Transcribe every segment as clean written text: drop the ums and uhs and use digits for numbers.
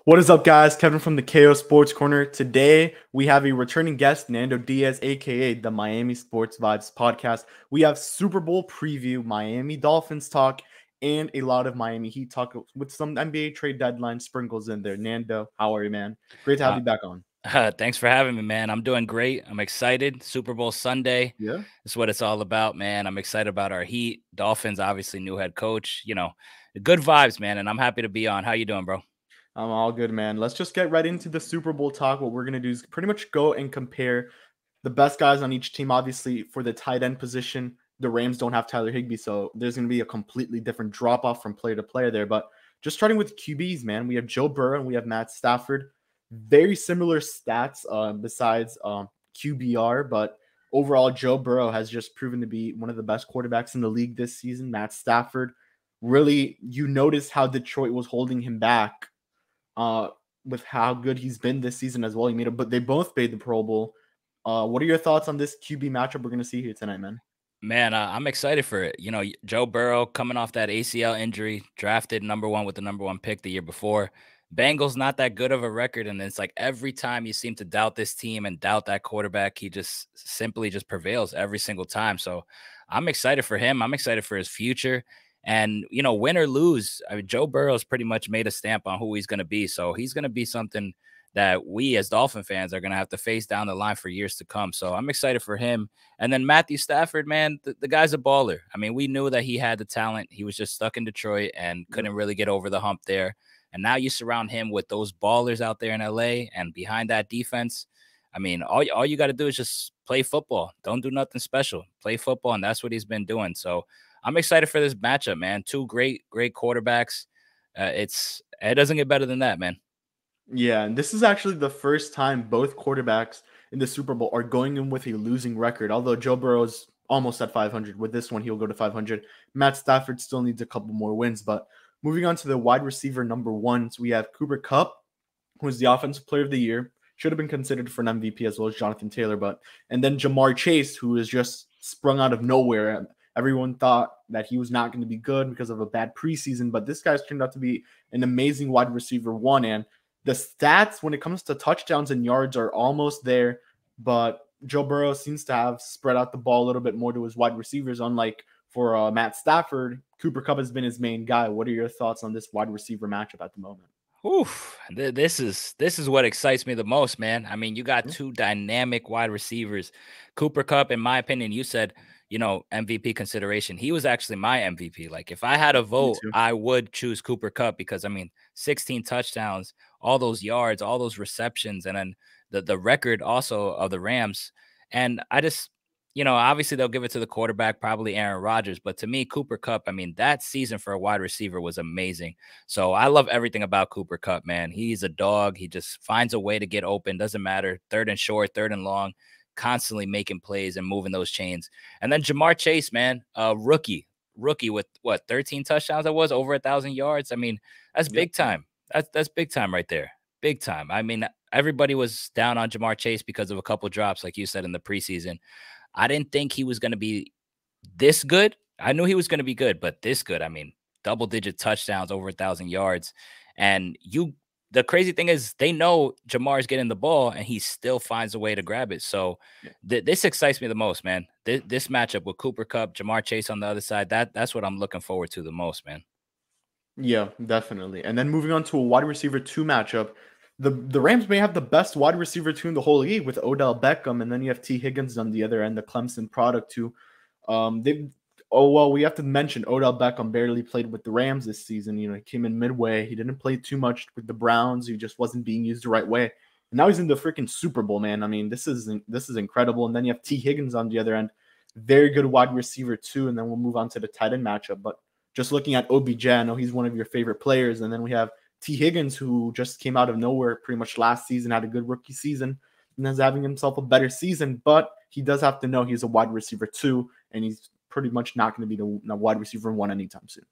What is up, guys? Kevin from the KO Sports Corner. Today, we have a returning guest, Nando Diaz, aka the Miami Sports Vibes podcast. We have Super Bowl preview, Miami Dolphins talk, and a lot of Miami Heat talk with some NBA trade deadline sprinkles in there. Nando, how are you, man? Great to have Uh, you back on. Thanks for having me, man. I'm doing great. I'm excited. Super Bowl Sunday Yeah, is what it's all about, man. I'm excited about our Heat. Dolphins, obviously, new head coach. Good vibes, man. And I'm happy to be on. How you doing, bro? I'm all good, man. Let's just get right into the Super Bowl talk. What we're going to do is pretty much go and compare the best guys on each team. Obviously, for the tight end position, the Rams don't have Tyler Higbee, so there's going to be a completely different drop off from player to player there. But just starting with QBs, man, we have Joe Burrow and we have Matt Stafford. Very similar stats besides QBR, but overall, Joe Burrow has just proven to be one of the best quarterbacks in the league this season. Matt Stafford, really, you notice how Detroit was holding him back uh, with how good he's been this season as well. He made it, but they both made the Pro Bowl. What are your thoughts on this QB matchup we're going to see here tonight, man? Man, I'm excited for it. Joe Burrow coming off that ACL injury, drafted #1 with the #1 pick the year before. Bengals not that good of a record, and it's like every time you seem to doubt this team and doubt that quarterback, he just simply just prevails every single time. So I'm excited for him. I'm excited for his future. And win or lose, I mean, Joe Burrow's pretty much made a stamp on who he's going to be. So he's going to be something that we as Dolphin fans are going to have to face down the line for years to come. So I'm excited for him. And then Matthew Stafford, man, the guy's a baller. I mean, we knew that he had the talent. He was just stuck in Detroit and couldn't really get over the hump there. And now you surround him with those ballers out there in LA and behind that defense. I mean, all you got to do is just play football. Don't do nothing special. Play football, and that's what he's been doing. So I'm excited for this matchup, man. Two great quarterbacks. It doesn't get better than that, man. Yeah, and this is actually the first time both quarterbacks in the Super Bowl are going in with a losing record. Although Joe Burrow's almost at 500. With this one, he'll go to 500. Matt Stafford still needs a couple more wins. But moving on to the wide receiver number ones, we have Cooper Kupp, who is the offensive player of the year. Should have been considered for an MVP as well as Jonathan Taylor. And then Jamar Chase, who is just sprung out of nowhere. Everyone thought that he was not going to be good because of a bad preseason, but this guy's turned out to be an amazing wide receiver one. And the stats when it comes to touchdowns and yards are almost there, but Joe Burrow seems to have spread out the ball a little bit more to his wide receivers, unlike for Matt Stafford. Cooper Kupp has been his main guy. What are your thoughts on this wide receiver matchup at the moment? Oof, this is what excites me the most, man. I mean, you got Yeah, two dynamic wide receivers. Cooper Cup, in my opinion, you said, MVP consideration. He was actually my MVP. Like, if I had a me vote, too. I would choose Cooper Cup because I mean, 16 touchdowns, all those yards, all those receptions, and then the record also of the Rams. And I just obviously they'll give it to the quarterback, probably Aaron Rodgers. But to me, Cooper Cup, I mean, that season for a wide receiver was amazing. So I love everything about Cooper Cup, man. He's a dog. He just finds a way to get open. Doesn't matter. Third and short, third and long, constantly making plays and moving those chains. And then Jamar Chase, man, rookie with what 13 touchdowns. That was over 1,000 yards. I mean, that's Yep. big time. That's big time right there. Big time. I mean, everybody was down on Jamar Chase because of a couple drops, like you said in the preseason. I didn't think he was going to be this good. I knew he was going to be good, but this good. I mean, double digit touchdowns, over 1,000 yards. And the crazy thing is, they know Jamar's getting the ball and he still finds a way to grab it. So this excites me the most, man. This matchup with Cooper Cup, Jamar Chase on the other side, that's what I'm looking forward to the most, man. Yeah, definitely. And then moving on to a wide receiver two matchup, the Rams may have the best wide receiver two in the whole league with Odell Beckham, and then you have T. Higgins on the other end, the Clemson product too. They Oh well, we have to mention Odell Beckham barely played with the Rams this season. He came in midway. He didn't play too much with the Browns. He just wasn't being used the right way. And now he's in the freaking Super Bowl, man. I mean, this is incredible. And then you have T. Higgins on the other end, very good wide receiver too. And then we'll move on to the tight end matchup. But just looking at OBJ, I know he's one of your favorite players. And then we have T. Higgins, who just came out of nowhere pretty much last season, had a good rookie season, and is having himself a better season. But he does have to know he's a wide receiver too, and he's pretty much not going to be the wide receiver one anytime soon.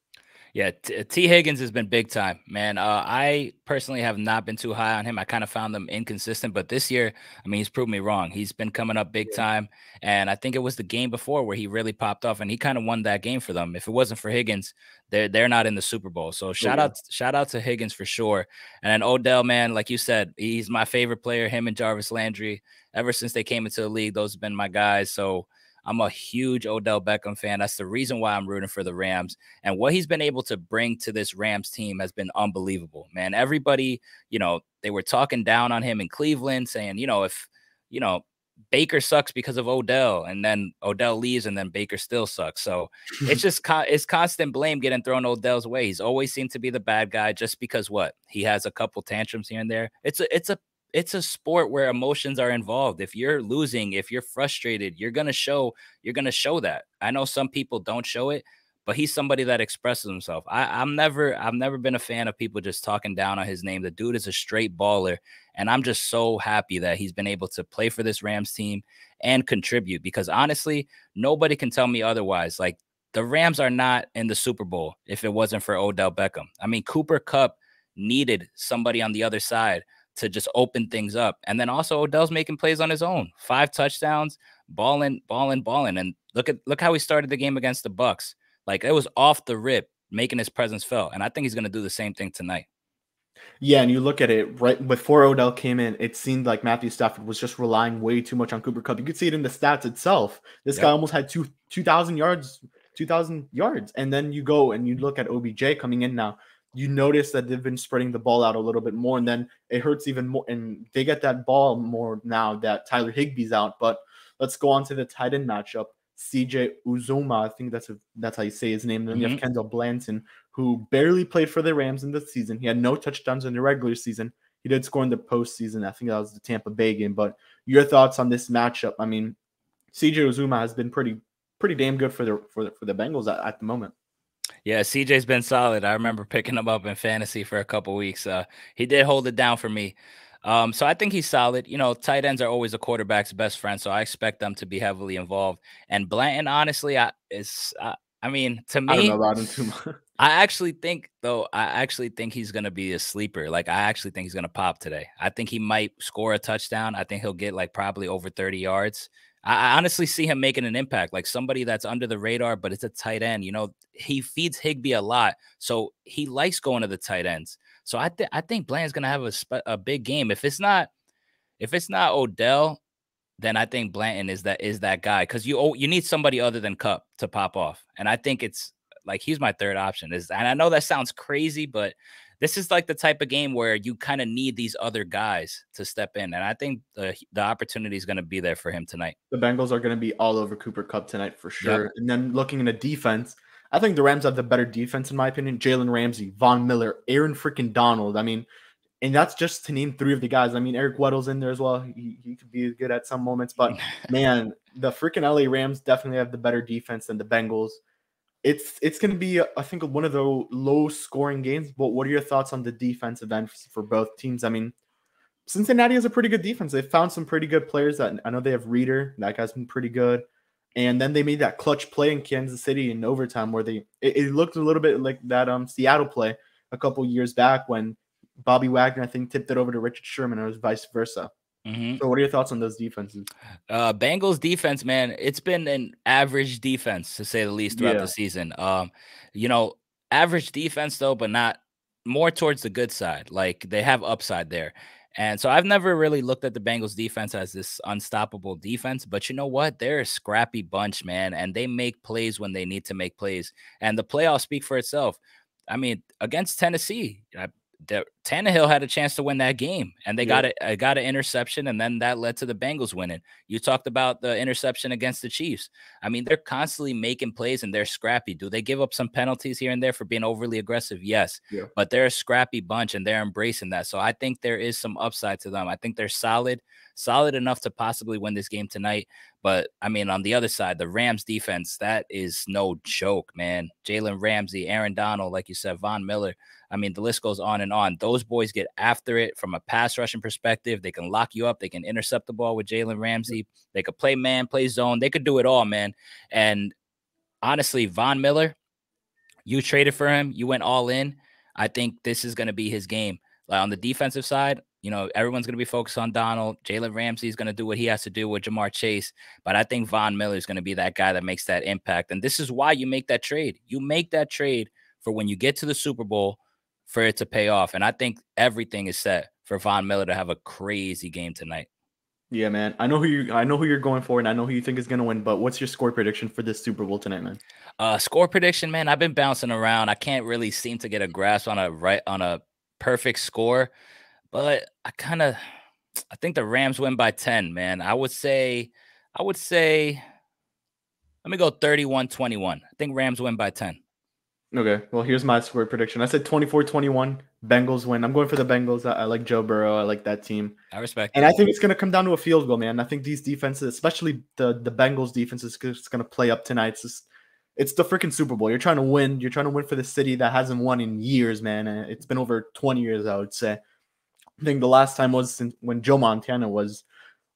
Yeah, T. Higgins has been big time, man. I personally have not been too high on him. I kind of found them inconsistent, but this year, I mean, he's proved me wrong. He's been coming up big Yeah. time, and I think it was the game before where he really popped off, and he kind of won that game for them. If it wasn't for Higgins, they're not in the Super Bowl. So Oh yeah. shout out to Higgins for sure. And then Odell, man, like you said, he's my favorite player. Him and Jarvis Landry, ever since they came into the league, those have been my guys. So I'm a huge Odell Beckham fan. That's the reason why I'm rooting for the Rams. And what he's been able to bring to this Rams team has been unbelievable, man. Everybody, they were talking down on him in Cleveland, saying, if, you know, Baker sucks because of Odell, and then Odell leaves, and then Baker still sucks. So it's just it's constant blame getting thrown Odell's way. He's always seemed to be the bad guy just because what he has a couple tantrums here and there. It's a sport where emotions are involved. If you're losing, if you're frustrated, you're gonna show that. I know some people don't show it, but he's somebody that expresses himself. I've never been a fan of people just talking down on his name. The dude is a straight baller, and I'm just so happy that he's been able to play for this Rams team and contribute, because honestly, nobody can tell me otherwise. Like, the Rams are not in the Super Bowl if it wasn't for Odell Beckham. I mean, Cooper Kupp needed somebody on the other side to just open things up. And then also Odell's making plays on his own. 5 touchdowns, balling. And look how he started the game against the Bucks. Like, it was off the rip, making his presence felt. And I think he's going to do the same thing tonight. Yeah, and you look at it right before Odell came in, it seemed like Matthew Stafford was just relying way too much on Cooper Kupp. You could see it in the stats itself. This guy almost had 2,000 yards, 2,000 yards. And then you go and you look at OBJ coming in now. You notice that they've been spreading the ball out a little bit more, and then it hurts even more. And they get that ball more now that Tyler Higbee's out. But let's go on to the tight end matchup. CJ Uzoma, I think that's how you say his name. Then you have Kendall Blanton, who barely played for the Rams in the season. He had no touchdowns in the regular season. He did score in the postseason. I think that was the Tampa Bay game. But your thoughts on this matchup? I mean, CJ Uzoma has been pretty damn good for the Bengals at the moment. Yeah, CJ's been solid. I remember picking him up in fantasy for a couple weeks. He did hold it down for me. So I think he's solid. Tight ends are always a quarterback's best friend, so I expect them to be heavily involved. And Blanton, honestly, to I don't know me, about him too much. I actually think he's going to be a sleeper. Like, I actually think he's going to pop today. I think he might score a touchdown. I think he'll get like probably over 30 yards. I honestly see him making an impact, like somebody that's under the radar, but it's a tight end. He feeds Higbee a lot, so he likes going to the tight ends. So I think Bland's gonna have a big game. If it's not Odell, then I think Blanton is that guy, because you need somebody other than Kupp to pop off, and I think it's like he's my third option. And I know that sounds crazy, but this is like the type of game where you kind of need these other guys to step in, and I think the opportunity is going to be there for him tonight. The Bengals are going to be all over Cooper Kupp tonight for sure. Yep. And then looking in the defense, I think the Rams have the better defense in my opinion. Jalen Ramsey, Von Miller, Aaron freaking Donald. I mean, and that's just to name 3 of the guys. I mean, Eric Weddle's in there as well. He could be good at some moments, but man, the freaking LA Rams definitely have the better defense than the Bengals. It's going to be, I think, one of the low scoring games. But what are your thoughts on the defensive end for both teams? I mean, Cincinnati has a pretty good defense. They found some pretty good players. That I know they have Reader. That guy's been pretty good. And then they made that clutch play in Kansas City in overtime where it looked a little bit like that Seattle play a couple years back when Bobby Wagner, I think, tipped it over to Richard Sherman, or it was vice versa. So what are your thoughts on those defenses? Bengals defense, man, it's been an average defense, to say the least, throughout the season. Average defense though, but not more towards the good side. Like, they have upside there. And so I've never really looked at the Bengals defense as this unstoppable defense, but you know what? They're a scrappy bunch, man, and they make plays when they need to make plays. And the playoffs speak for itself. I mean, against Tennessee, Tannehill had a chance to win that game, and they got an interception, and then that led to the Bengals winning. You talked about the interception against the Chiefs. I mean, they're constantly making plays, and they're scrappy. Do they give up some penalties here and there for being overly aggressive? Yes, but they're a scrappy bunch, and they're embracing that. So I think there is some upside to them. I think they're solid enough to possibly win this game tonight. But I mean, on the other side, the Rams defense, that is no joke, man. Jalen Ramsey, Aaron Donald, like you said, Von Miller. I mean, the list goes on and on. Those boys get after it from a pass rushing perspective. They can lock you up. They can intercept the ball with Jalen Ramsey. They could play man, play zone. They could do it all, man. And honestly, Von Miller, You traded for him. You went all in. I think this is going to be his game. Like on the defensive side, you know, everyone's going to be focused on Donald. Jalen Ramsey is going to do what he has to do with Jamar Chase. But I think Von Miller is going to be that guy that makes that impact. And this is why you make that trade. You make that trade for when you get to the Super Bowl for it to pay off. And I think everything is set for Von Miller to have a crazy game tonight. Yeah, man. I know who you're going for, and I know who you think is gonna win. But what's your score prediction for this Super Bowl tonight, man? Score prediction, man. I've been bouncing around. I can't really seem to get a grasp on a perfect score, but I think the Rams win by 10, man. I would say, let me go 31-21. I think Rams win by 10. Okay, well, here's my score prediction. I said 24-21. Bengals win. I'm going for the Bengals. I like Joe Burrow. I like that team. I respect And it. I think it's going to come down to a field goal, man. I think these defenses, especially the Bengals defense, is going to play up tonight. It's the freaking Super Bowl. You're trying to win. You're trying to win for the city that hasn't won in years, man. It's been over 20 years, I would say. I think the last time was when Joe Montana was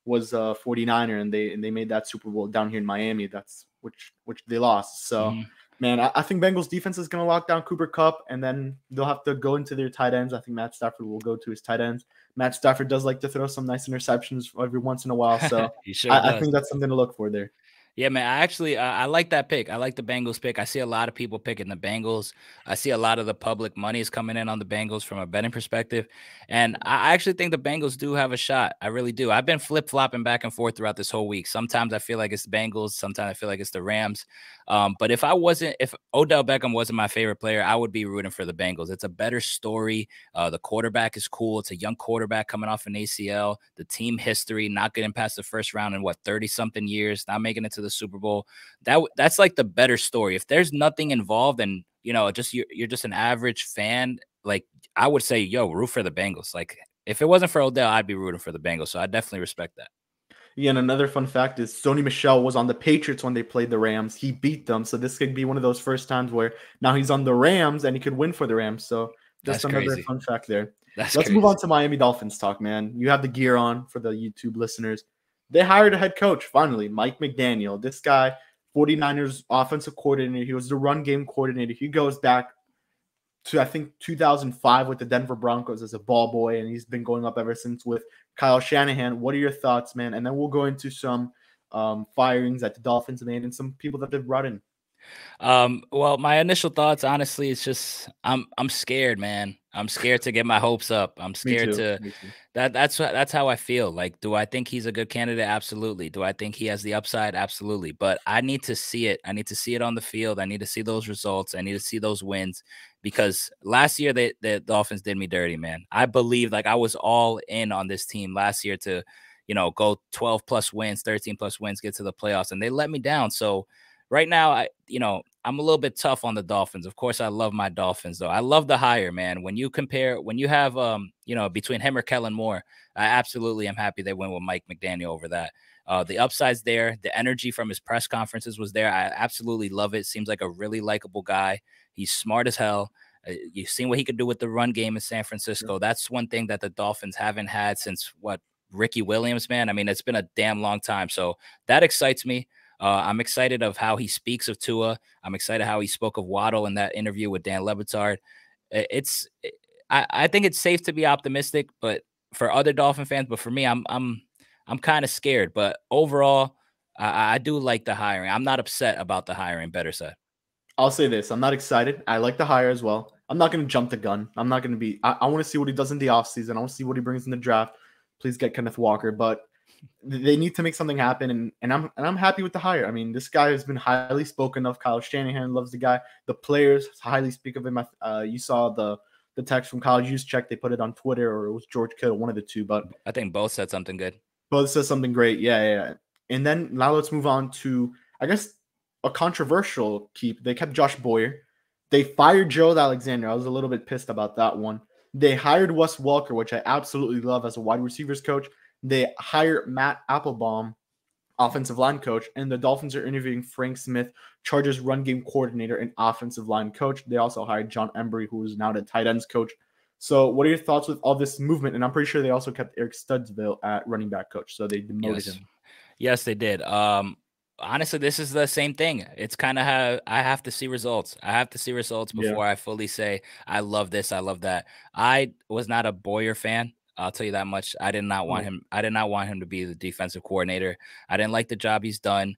a 49er, and they made that Super Bowl down here in Miami. That's which they lost. So, man, I think Bengals defense is going to lock down Cooper Kupp, and then they'll have to go into their tight ends. I think Matt Stafford will go to his tight ends. Matt Stafford does like to throw some nice interceptions every once in a while, so I think that's something to look for there. Yeah, man. I like that pick. I like the Bengals pick. I see a lot of people picking the Bengals. I see a lot of the public money is coming in on the Bengals from a betting perspective. And I actually think the Bengals do have a shot. I really do. I've been flip-flopping back and forth throughout this whole week. Sometimes I feel like it's the Bengals. Sometimes I feel like it's the Rams. But if Odell Beckham wasn't my favorite player, I would be rooting for the Bengals. It's a better story. The quarterback is cool. It's a young quarterback coming off an ACL. The team history, not getting past the first round in 30-something years, not making it to the Super Bowl. That's like the better story. If there's nothing involved and just you're just an average fan, like I would say, yo, root for the Bengals. Like if it wasn't for Odell, I'd be rooting for the Bengals. So I definitely respect that. Yeah, and another fun fact is Sony Michel was on the Patriots when they played the Rams. He beat them, so this could be one of those first times where now he's on the Rams and he could win for the Rams. So just another fun fact there. Let's move on to Miami Dolphins talk, man. You have the gear on for the YouTube listeners. They hired a head coach, finally, Mike McDaniel. This guy, 49ers offensive coordinator. He was the run game coordinator. He goes back to, I think, 2005 with the Denver Broncos as a ball boy, and he's been going up ever since with Kyle Shanahan. What are your thoughts, man? And then we'll go into some firings that the Dolphins made and some people that they've brought in. Well, my initial thoughts, honestly, it's just I'm scared, man. I'm scared to get my hopes up. I'm scared to that's how I feel. Like, do I think he's a good candidate? Absolutely. Do I think he has the upside? Absolutely. But I need to see it. I need to see it on the field. I need to see those results. I need to see those wins because last year the Dolphins did me dirty, man. I believe like I was all in on this team last year to, go 12 plus wins, 13 plus wins, get to the playoffs, and they let me down. So right now, I'm a little bit tough on the Dolphins. Of course, I love my Dolphins, though. I love the hire, man. When you have, between him or Kellen Moore, I absolutely am happy they went with Mike McDaniel over that. The upside's there. The energy from his press conferences was there. I absolutely love it. Seems like a really likable guy. He's smart as hell. You've seen what he could do with the run game in San Francisco. That's one thing that the Dolphins haven't had since Ricky Williams, man. I mean, it's been a damn long time. So that excites me. I'm excited of how he speaks of Tua. I'm excited how he spoke of Waddle in that interview with Dan Le Batard. I think it's safe to be optimistic, but for other Dolphin fans, but for me, I'm kind of scared. But overall, I do like the hiring. I'm not upset about the hiring. Better said. I'll say this: I'm not excited. I like the hire as well. I'm not going to jump the gun. I'm not going to be. I want to see what he does in the offseason. I want to see what he brings in the draft. Please get Kenneth Walker, but they need to make something happen, and I'm happy with the hire. I mean, this guy has been highly spoken of. Kyle Shanahan loves the guy. The players highly speak of him. You saw the text from College Juszczyk. They put it on Twitter, or it was George Kittle, one of the two. But I think both said something good. Both said something great. Yeah. And then now let's move on to, I guess, a controversial keep. They kept Josh Boyer. They fired Gerald Alexander. I was a little bit pissed about that one. They hired Wes Welker, which I absolutely love as a wide receivers coach. They hire Matt Applebaum, offensive line coach, and the Dolphins are interviewing Frank Smith, Chargers run game coordinator and offensive line coach. They also hired John Embry, who is now the tight ends coach. So what are your thoughts with all this movement? And I'm pretty sure they also kept Eric Studesville at running back coach. So they demoted him. Yes, they did. honestly, this is the same thing. It's kind of how I have to see results. I have to see results Yeah. before I fully say I love this, I love that. I was not a Boyer fan. I'll tell you that much. I did not want Oh, him. I did not want him to be the defensive coordinator. I didn't like the job he's done.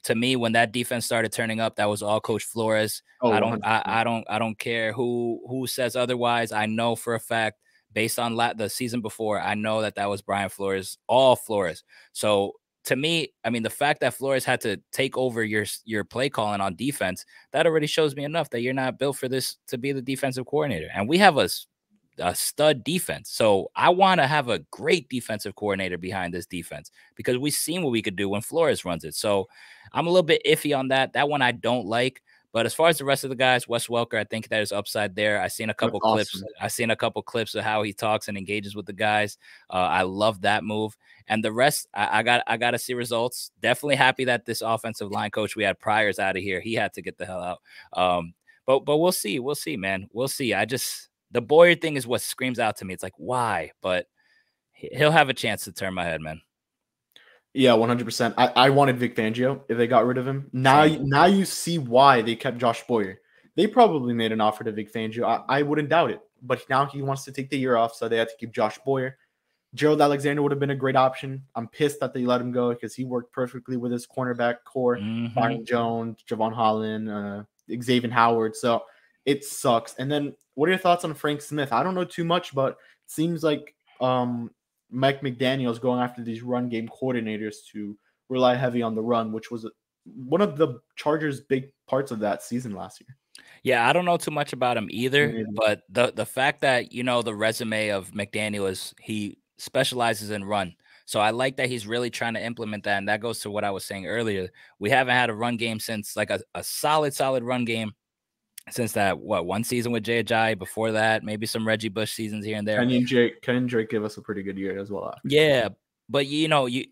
To me, when that defense started turning up, that was all Coach Flores. oh, I don't. I, 100%. I don't. I don't care who says otherwise. I know for a fact, based on the season before, I know that that was Brian Flores, all Flores. So to me, I mean, the fact that Flores had to take over your play calling on defense, that already shows me enough that you're not built for this to be the defensive coordinator. And we have a stud defense. So I want to have a great defensive coordinator behind this defense because we've seen what we could do when Flores runs it. So I'm a little bit iffy on that. That one I don't like. But as far as the rest of the guys, Wes Welker, I think there's upside there. I've seen a That's couple clips. awesome. I've seen a couple clips of how he talks and engages with the guys. I love that move. And the rest, I got to see results. Definitely happy that this offensive line coach we had priors out of here. He had to get the hell out. But we'll see. We'll see, man. We'll see. The Boyer thing is what screams out to me. It's like, why? But he'll have a chance to turn my head, man. Yeah, 100%. I wanted Vic Fangio if they got rid of him. Now, Same. now you see why they kept Josh Boyer. They probably made an offer to Vic Fangio. I wouldn't doubt it. But now he wants to take the year off, so they had to keep Josh Boyer. Gerald Alexander would have been a great option. I'm pissed that they let him go because he worked perfectly with his cornerback core, Mm-hmm. Byron Jones, Javon Holland, Xavier Howard. So it sucks. And then what are your thoughts on Frank Smith? I don't know too much, but it seems like Mike McDaniel's going after these run game coordinators to rely heavy on the run, which was one of the Chargers' big parts of that season last year. Yeah, I don't know too much about him either, but the fact that the resume of McDaniel is he specializes in run. So I like that he's really trying to implement that. And that goes to what I was saying earlier. We haven't had a run game since like a solid run game since that one season with Jay Ajayi. Before that, maybe some Reggie Bush seasons here and there. Kenyon Drake gave us a pretty good year as well. Yeah, but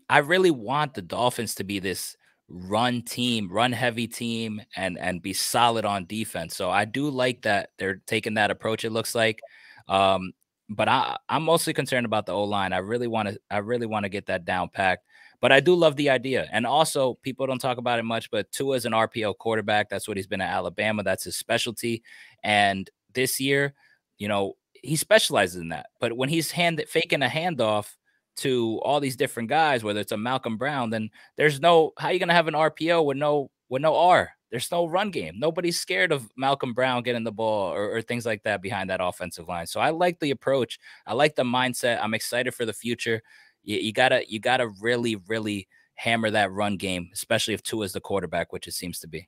I really want the Dolphins to be this run team, run heavy team, and be solid on defense. So I do like that they're taking that approach. It looks like, but I'm mostly concerned about the O line. I really want to get that down packed. But I do love the idea, and also people don't talk about it much. But Tua is an RPO quarterback. That's what he's been at Alabama. That's his specialty. And this year, he specializes in that. But when he's faking a handoff to all these different guys, whether it's a Malcolm Brown, then there's no how you gonna have an RPO with no R. There's no run game. Nobody's scared of Malcolm Brown getting the ball or things like that behind that offensive line. So I like the approach. I like the mindset. I'm excited for the future. You gotta really hammer that run game, especially if Tua is the quarterback, which it seems to be.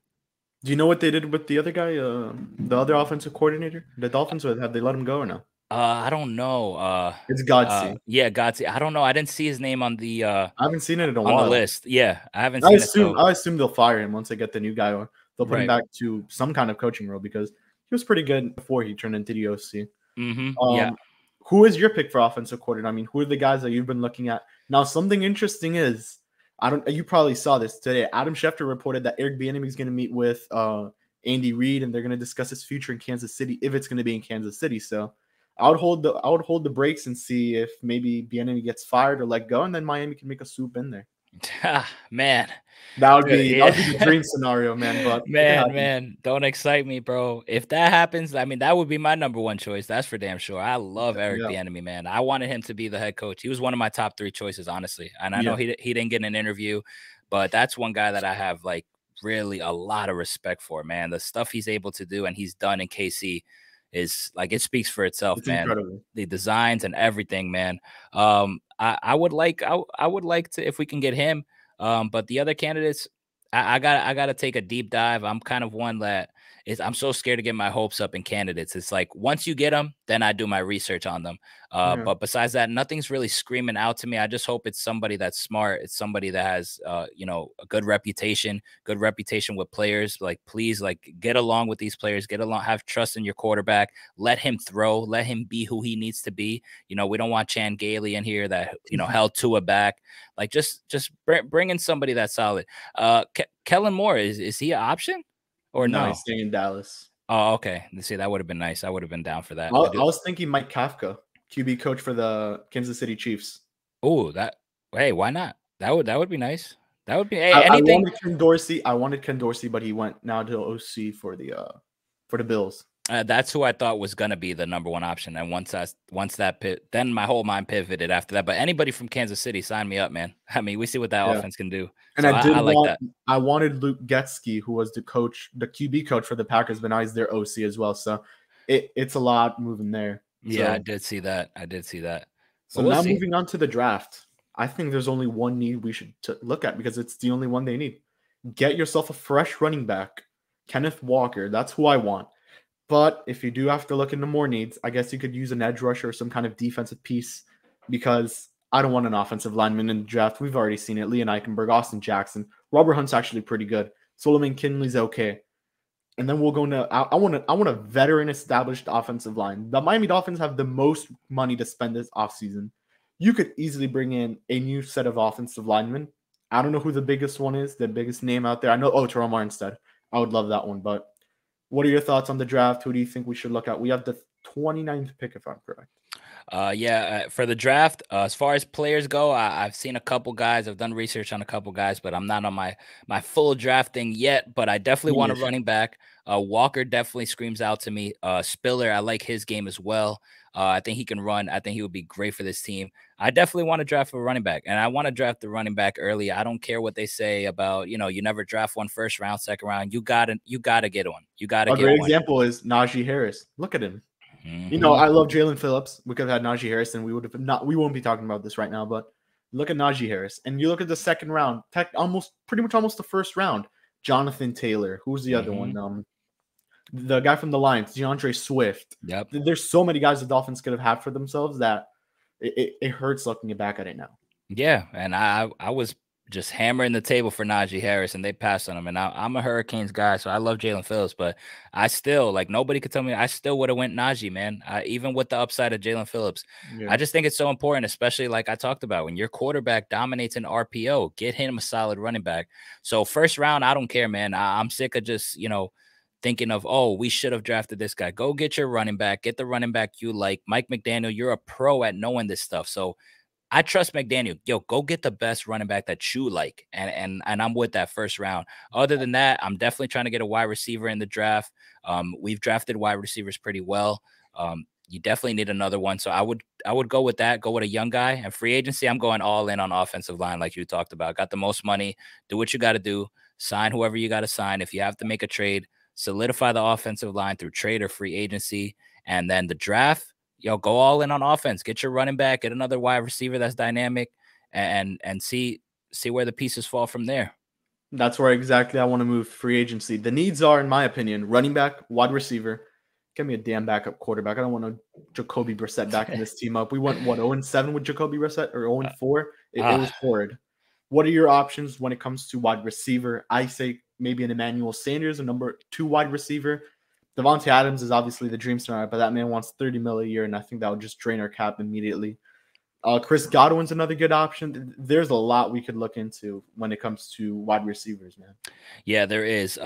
Do you know what they did with the other guy, the other offensive coordinator? The Dolphins, or have they let him go or no? I don't know. It's Godsey. Yeah, Godsey. I don't know. I didn't see his name on the I haven't seen it in a on the while. list. Yeah, I haven't seen it. So I assume they'll fire him once they get the new guy, or they'll put him right. back to some kind of coaching role because he was pretty good before he turned into the OC. Yeah. Who is your pick for offensive coordinator? I mean, who are the guys that you've been looking at? Now, something interesting is you probably saw this today. Adam Schefter reported that Eric Bieniemy is going to meet with Andy Reid, and they're going to discuss his future in Kansas City if it's going to be in Kansas City. So I would hold the brakes and see if maybe Bieniemy gets fired or let go, and then Miami can make a swoop in there. Man, That would be the dream scenario, man. But man, don't excite me, bro. If that happens, I mean, that would be my number one choice. That's for damn sure. I love Eric Bieniemy, man. I wanted him to be the head coach. He was one of my top 3 choices, honestly. And I know he didn't get an interview, but that's one guy that I have like really a lot of respect for, man. The stuff he's able to do and he's done in KC is like it speaks for itself, man. Incredible. The designs and everything, man. I would like to if we can get him. But the other candidates, I gotta take a deep dive. I'm kind of one that I'm so scared to get my hopes up in candidates. It's like once you get them, then I do my research on them. But besides that, nothing's really screaming out to me. I just hope it's somebody that's smart. It's somebody that has a good reputation with players. Like please, like get along with these players, have trust in your quarterback, let him throw, let him be who he needs to be. We don't want Chan Gailey in here that held Tua back. Like just bring in somebody that's solid. Kellen Moore, is he an option? Or no? He's staying in Dallas. Oh, okay. See, that would have been nice. I would have been down for that. I was thinking Mike Kafka, QB coach for the Kansas City Chiefs. Oh, hey, why not? That would be nice. That would be I anything. wanted Ken Dorsey. I wanted Ken Dorsey, but he went now to OC for the Bills. That's who I thought was gonna be the number one option. And once that then my whole mind pivoted after that. But anybody from Kansas City, sign me up, man. I mean, we see what that Yeah. offense can do. And So I I like that. wanted Luke Getsky, who was the QB coach for the Packers, but now he's their OC as well. So it's a lot moving there. Yeah, so, I did see that. So now moving on to the draft. I think there's only one need we should look at because it's the only one they need. Get yourself a fresh running back. Kenneth Walker. That's who I want. But if you do have to look into more needs, I guess you could use an edge rusher or some kind of defensive piece because I don't want an offensive lineman in the draft. We've already seen it. Leon Eichenberg, Austin Jackson. Robert Hunt's actually pretty good. Solomon Kinley's okay. And then we'll go into I want a veteran established offensive line. The Miami Dolphins have the most money to spend this offseason. You could easily bring in a new set of offensive linemen. I don't know who the biggest one is, the biggest name out there. I know Terrell Armstead. I would love that one, but what are your thoughts on the draft? Who do you think we should look at? We have the 29th pick, if I'm correct. For the draft, as far as players go, I've seen a couple guys. I've done research on a couple guys, but I'm not on my full drafting yet. But I definitely want a running back. Walker definitely screams out to me. Spiller, I like his game as well. I think he can run. I think he would be great for this team. I definitely want to draft a running back, and I want to draft the running back early. I don't care what they say about, you never draft one first round, second round. You gotta get one. You gotta get one. A great example is Najee Harris. Look at him. I love Jalen Phillips. We could have had Najee Harris, and we won't be talking about this right now. But look at Najee Harris, and you look at the second round, pretty much almost the first round. Jonathan Taylor. Who's the other one? The guy from the Lions, DeAndre Swift. Yep. There's so many guys the Dolphins could have had for themselves that it hurts looking back at it now. Yeah, and I was just hammering the table for Najee Harris, and they passed on him. And I'm a Hurricanes guy, so I love Jalen Phillips, but I still, nobody could tell me I still would have went Najee, man. Even with the upside of Jalen Phillips. Yeah. I just think it's so important, especially like I talked about, when your quarterback dominates an RPO, get him a solid running back. So first round, I don't care, man. I'm sick of just, thinking of, oh, we should have drafted this guy. Go get your running back. Get the running back you like. Mike McDaniel, you're a pro at knowing this stuff. So I trust McDaniel. Yo, go get the best running back that you like. And I'm with that first round. Other than that, I'm definitely trying to get a wide receiver in the draft. We've drafted wide receivers pretty well. You definitely need another one. So I would go with that. Go with a young guy. And free agency, I'm going all in on offensive line like you talked about. Got the most money. Do what you got to do. Sign whoever you got to sign. If you have to make a trade, solidify the offensive line through trade or free agency. And then the draft, go all in on offense. Get your running back, get another wide receiver that's dynamic, and see where the pieces fall from there. That's where exactly I want to move free agency. The needs are, in my opinion, running back, wide receiver. Give me a damn backup quarterback. I don't want a Jacoby Brissett back in this team up. We went, 0-7 with Jacoby Brissett or 0-4? It was horrid. What are your options when it comes to wide receiver? I say maybe an Emmanuel Sanders, a number 2 wide receiver. Devontae Adams is obviously the dream scenario, but that man wants $30 million a year, and I think that would just drain our cap immediately. Chris Godwin's another good option. There's a lot we could look into when it comes to wide receivers, man. Yeah, there is.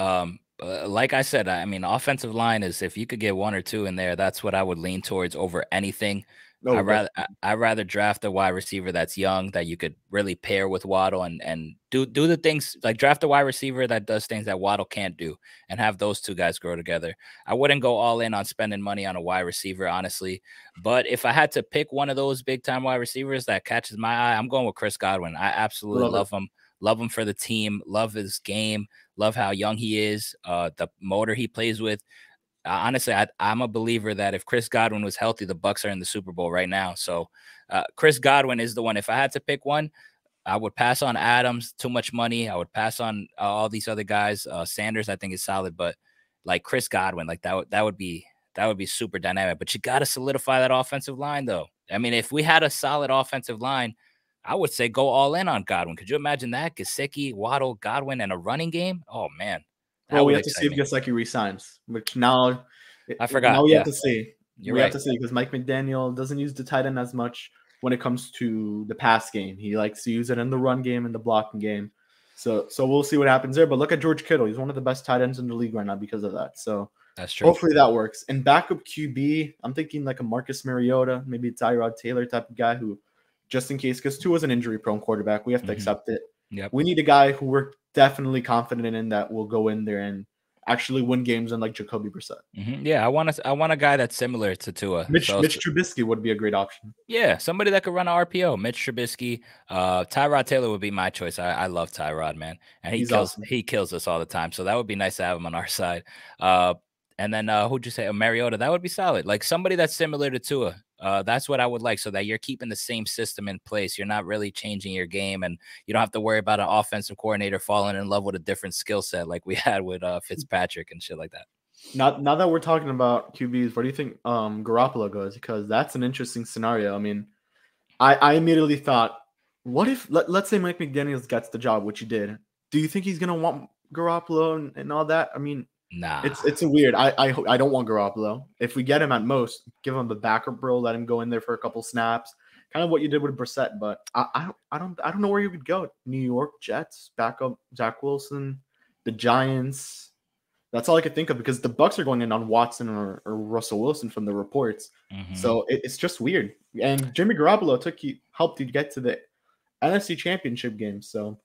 Like I said, I mean, offensive line is, if you could get 1 or 2 in there, that's what I would lean towards over anything. I'd rather draft a wide receiver that's young, that you could really pair with Waddle and do the things, like draft a wide receiver that does things that Waddle can't do and have those two guys grow together. I wouldn't go all in on spending money on a wide receiver, honestly. But if I had to pick one of those big time wide receivers that catches my eye, I'm going with Chris Godwin. I absolutely love him. Love him for the team. Love his game. Love how young he is. The motor he plays with. Honestly, I'm a believer that if Chris Godwin was healthy, the Bucs are in the Super Bowl right now. So Chris Godwin is the one. If I had to pick one, I would pass on Adams, too much money. I would pass on all these other guys. Sanders, I think, is solid, but like Chris Godwin, like that would be super dynamic. But you got to solidify that offensive line, though. I mean, if we had a solid offensive line, I would say go all in on Godwin. Could you imagine that? Gesicki, Waddle, Godwin, and a running game? Oh, man. Well, we have to see if Gesicki resigns, which now I forgot. Now we have to see. We have to see because Mike McDaniel doesn't use the tight end as much when it comes to the pass game. He likes to use it in the run game and the blocking game. So we'll see what happens there. But look at George Kittle. He's one of the best tight ends in the league right now because of that. So that's true. Hopefully that works. And backup QB, I'm thinking like a Marcus Mariota, maybe a Tyrod Taylor type of guy who, just in case, because Tua is an injury-prone quarterback. We have to accept it. Yep. We need a guy who we're definitely confident in that will go in there and actually win games, unlike Jacoby Brissett. Yeah, I want a guy that's similar to Tua. Mitch Trubisky would be a great option. Yeah, somebody that could run an RPO. Mitch Trubisky, Tyrod Taylor would be my choice. I love Tyrod, man, and He's awesome. he kills us all the time. So that would be nice to have him on our side. And then who'd you say? Mariota, that would be solid. Like somebody that's similar to Tua. That's what I would like, so that you're keeping the same system in place. You're not really changing your game, and you don't have to worry about an offensive coordinator falling in love with a different skill set like we had with Fitzpatrick and shit like that. Now that we're talking about QBs, where do you think Garoppolo goes? Because that's an interesting scenario. I mean, I immediately thought, what if let's say Mike McDaniels gets the job, which he did. Do you think he's gonna want Garoppolo and all that? I mean, Nah. it's a weird. I don't want Garoppolo. If we get him at most, give him the backup role, let him go in there for a couple snaps, kind of what you did with Brissett. But I don't know where you would go. New York Jets, backup Zach Wilson, the Giants. That's all I could think of because the Bucks are going in on Watson or Russell Wilson from the reports. So it's just weird. And Jimmy Garoppolo helped you get to the NFC Championship game. So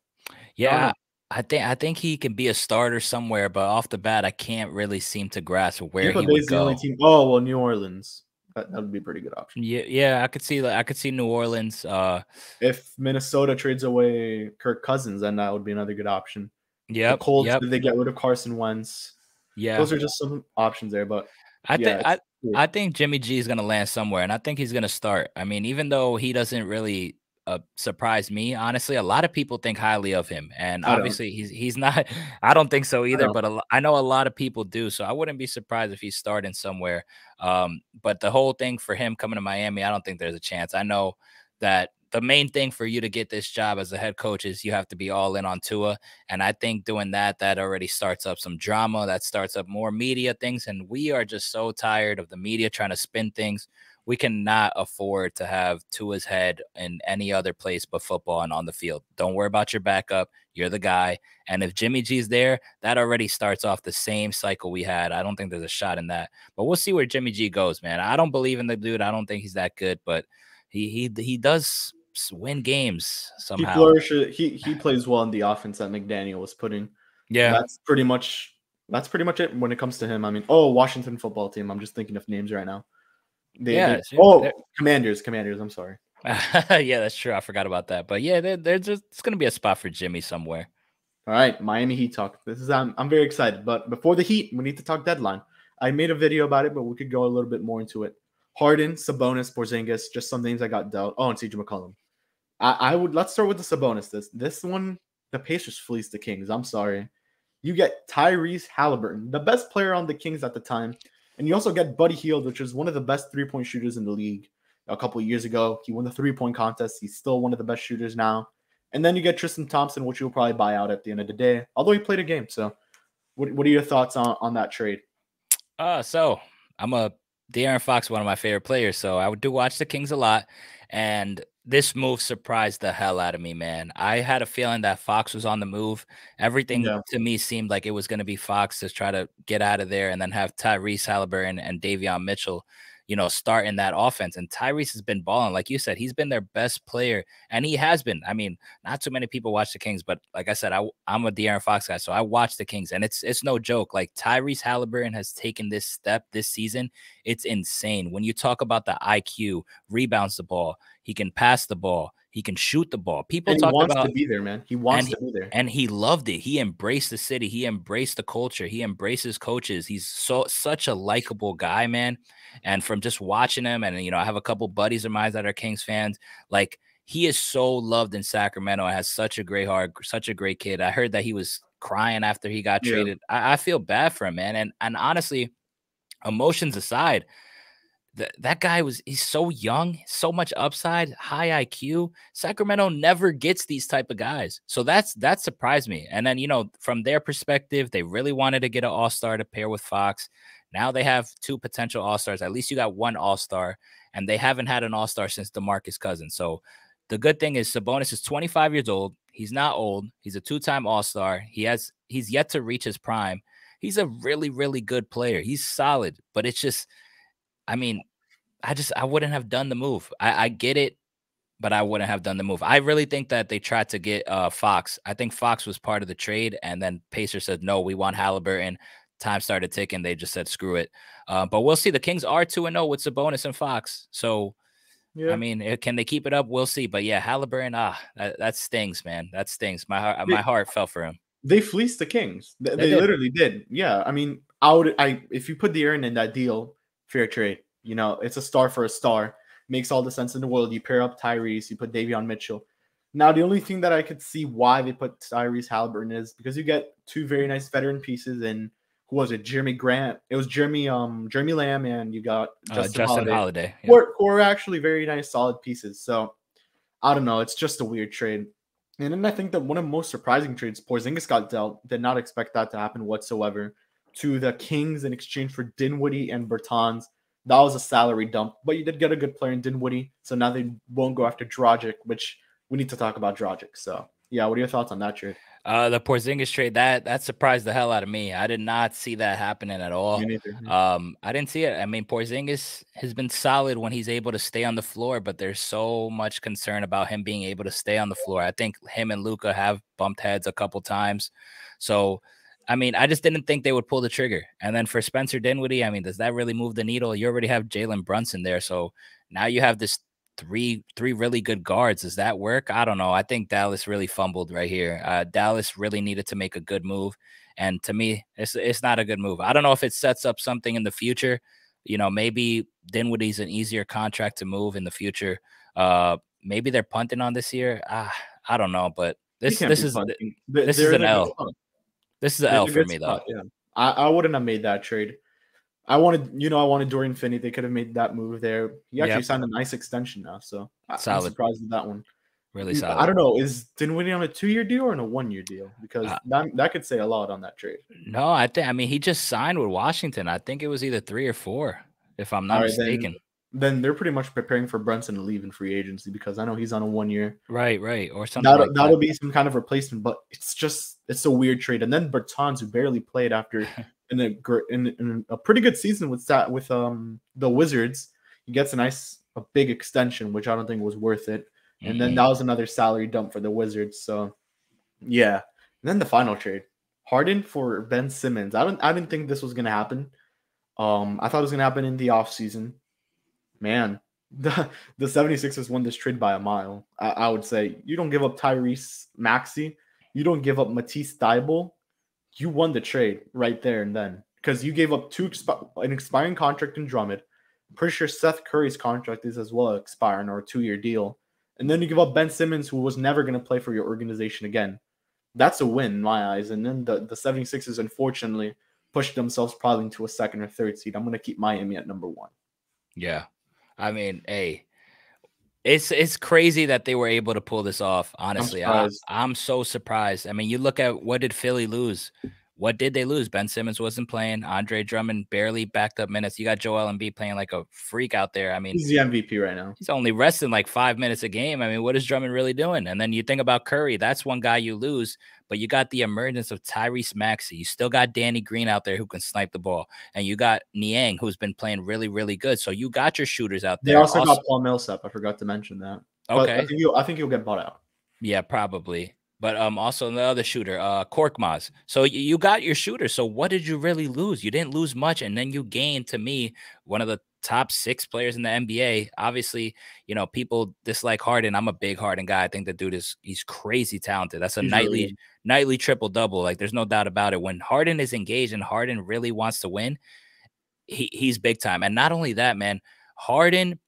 yeah, I think he can be a starter somewhere, but off the bat, I can't really seem to grasp where Tampa he Bay's would the only go. team. Oh well, New Orleans. That would be a pretty good option. Yeah, I could see New Orleans. If Minnesota trades away Kirk Cousins, then that would be another good option. The Yep, Colts, yep, did they get rid of Carson Wentz? yeah. Those are just some options there. But I think yeah, it's weird. I think Jimmy G is gonna land somewhere, and I think he's gonna start. I mean, even though he doesn't really surprise me, honestly, a lot of people think highly of him, and I don't. obviously he's not. I don't think so I either, don't. but I know a lot of people do, so I wouldn't be surprised if he's starting somewhere. But the whole thing for him coming to Miami, I don't think there's a chance. I know that the main thing for you to get this job as a head coach is you have to be all in on Tua. And I think doing that already starts up some drama, that starts up more media things. And we are just so tired of the media trying to spin things. We cannot afford to have Tua's head in any other place but football and on the field. Don't worry about your backup. You're the guy. And if Jimmy G's there, that already starts off the same cycle we had. I don't think there's a shot in that. But we'll see where Jimmy G goes, man. I don't believe in the dude. I don't think he's that good, but he does win games He somehow. flourishes. He plays well in the offense that McDaniel was putting. Yeah. That's pretty much it when it comes to him. I mean, oh, Washington football team. I'm just thinking of names right now. Yeah. Commanders. I'm sorry. Yeah, that's true. I forgot about that. But yeah, they're just it's gonna be a spot for Jimmy somewhere. All right, Miami Heat talk. This is I'm very excited. But before the Heat, we need to talk deadline. I made a video about it, but we could go a little bit more into it. Harden, Sabonis, Porzingis, just some names I got dealt. Oh, and CJ McCollum. Let's start with the Sabonis. This one, the Pacers fleeced the Kings. I'm sorry. You get Tyrese Halliburton, the best player on the Kings at the time, and you also get Buddy Hield, which is one of the best 3-point shooters in the league. A couple of years ago, he won the 3-point contest. He's still one of the best shooters now. And then you get Tristan Thompson, which you'll probably buy out at the end of the day, although he played a game. So, what are your thoughts on that trade? So I'm a De'Aaron Fox, one of my favorite players. So I do watch the Kings a lot, and this move surprised the hell out of me, man. I had a feeling that Fox was on the move. Everything Yeah. to me seemed like it was going to be Fox to try to get out of there and then have Tyrese Halliburton and Davion Mitchell, start in that offense. And Tyrese has been balling. Like you said, he's been their best player, and he has been. I mean, not too many people watch the Kings, but like I said, I'm a De'Aaron Fox guy, so I watch the Kings, and it's no joke. Like Tyrese Halliburton has taken this step this season. It's insane. When you talk about the IQ, rebounds the ball, he can pass the ball, he can shoot the ball. People And he talked wants about to be there, man. He wants to be there. and he loved it. He embraced the city. He embraced the culture. He embraces coaches. He's such a likable guy, man. And from just watching him, and I have a couple buddies of mine that are Kings fans. Like he is so loved in Sacramento. And has such a great heart, such a great kid. I heard that he was crying after he got Yeah. traded. I feel bad for him, man. And honestly, emotions aside, that guy he's so young, so much upside, high IQ. Sacramento never gets these type of guys. So that surprised me. And then, from their perspective, they really wanted to get an all-star to pair with Fox. Now they have two potential all-stars. At least you got one all-star, and they haven't had an all-star since DeMarcus Cousins. So the good thing is Sabonis is 25 years old. He's not old. He's a two-time all-star. He's yet to reach his prime. He's a really, really good player. He's solid, but it's just, I mean, I wouldn't have done the move. I get it. but I wouldn't have done the move. I really think that they tried to get Fox. I think Fox was part of the trade, and then Pacers said, no, we want Halliburton. Time started ticking. They just said, screw it. But we'll see. The Kings are 2-0 with Sabonis and Fox. So, I Yeah. mean, can they keep it up? We'll see. But yeah, Halliburton, that stings, man. That stings. My heart fell for him. They fleeced the Kings. They They did. literally did. Yeah. I mean, if you put the Aaron in that deal, fair trade. You know, it's a star for a star. Makes all the sense in the world. You pair up Tyrese, you put Davion Mitchell. Now, the only thing that I could see why they put Tyrese Halliburton is because you get two very nice veteran pieces in, who was it? Jeremy Grant. It was Jeremy Lamb, and you got Justin Holiday. Yeah. Who are actually very nice, solid pieces. So I don't know. It's just a weird trade. And then I think that one of the most surprising trades, Porzingis got dealt. Did not expect that to happen whatsoever. To the Kings in exchange for Dinwiddie and Bertans. That was a salary dump, but you did get a good player in Dinwiddie. So now they won't go after Dragic, which we need to talk about Dragic. So yeah, what are your thoughts on that trade? The Porzingis trade, that surprised the hell out of me. I did not see that happening at all. Me neither. I didn't see it. I mean, Porzingis has been solid when he's able to stay on the floor, but there's so much concern about him being able to stay on the floor. I think him and Luka have bumped heads a couple times. So, I mean, I just didn't think they would pull the trigger. And then for Spencer Dinwiddie, I mean, does that really move the needle? You already have Jalen Brunson there. So now you have this three really good guards. Does that work? I don't know. I think Dallas really fumbled right here. Dallas really needed to make a good move, and to me, it's not a good move. I don't know if it sets up something in the future. You know, maybe Dinwiddie's an easier contract to move in the future. Maybe they're punting on this year. I don't know, but this is an L. This is an L for me though. Yeah, I wouldn't have made that trade. I wanted Dorian Finney. They could have made that move there. He actually signed a nice extension now, so I'm surprised with that one. Really solid. I don't know. Is Dinwiddie on a 2-year deal or on a 1-year deal? Because that could say a lot on that trade. No, I mean, he just signed with Washington. I think it was either 3 or 4, if I'm not mistaken. Then they're pretty much preparing for Brunson to leave in free agency because I know he's on a 1-year. Right, or something. That'll be some kind of replacement, but it's a weird trade. And then Bertans, who barely played after in a pretty good season with the Wizards, he gets a big extension, which I don't think was worth it. And then that was another salary dump for the Wizards. So yeah. And then the final trade, Harden for Ben Simmons. I didn't think this was gonna happen. I thought it was gonna happen in the offseason. Man, the 76ers won this trade by a mile. I would say you don't give up Tyrese Maxey, you don't give up Matisse Thybulle. You won the trade right there and then because you gave up an expiring contract in Drummond. I'm pretty sure Seth Curry's contract is as well expiring or a 2-year deal. And then you give up Ben Simmons, who was never going to play for your organization again. That's a win in my eyes. And then the 76ers, unfortunately, pushed themselves probably into a 2nd or 3rd seed. I'm going to keep Miami at number 1. Yeah. I mean, hey, it's crazy that they were able to pull this off. Honestly, I'm so surprised. I mean, you look at what did Philly lose? What did they lose? Ben Simmons wasn't playing. Andre Drummond barely backed up minutes. You got Joel Embiid playing like a freak out there. I mean, he's the MVP right now. He's only resting like 5 minutes a game. I mean, what is Drummond really doing? And then you think about Curry. That's one guy you lose, but you got the emergence of Tyrese Maxey. You still got Danny Green out there who can snipe the ball. And you got Niang, who's been playing really, really good. So you got your shooters out there. They also got Paul Millsap. I forgot to mention that. Okay. But I think he'll get bought out. Yeah, probably. But also the other shooter, Korkmaz. So you got your shooter. So what did you really lose? You didn't lose much, and then you gained, to me, one of the top 6 players in the NBA. Obviously, you know, people dislike Harden. I'm a big Harden guy. I think the dude he's crazy talented. That's a nightly triple-double. Like, there's no doubt about it. When Harden is engaged and Harden really wants to win, he's big time. And not only that, man, Harden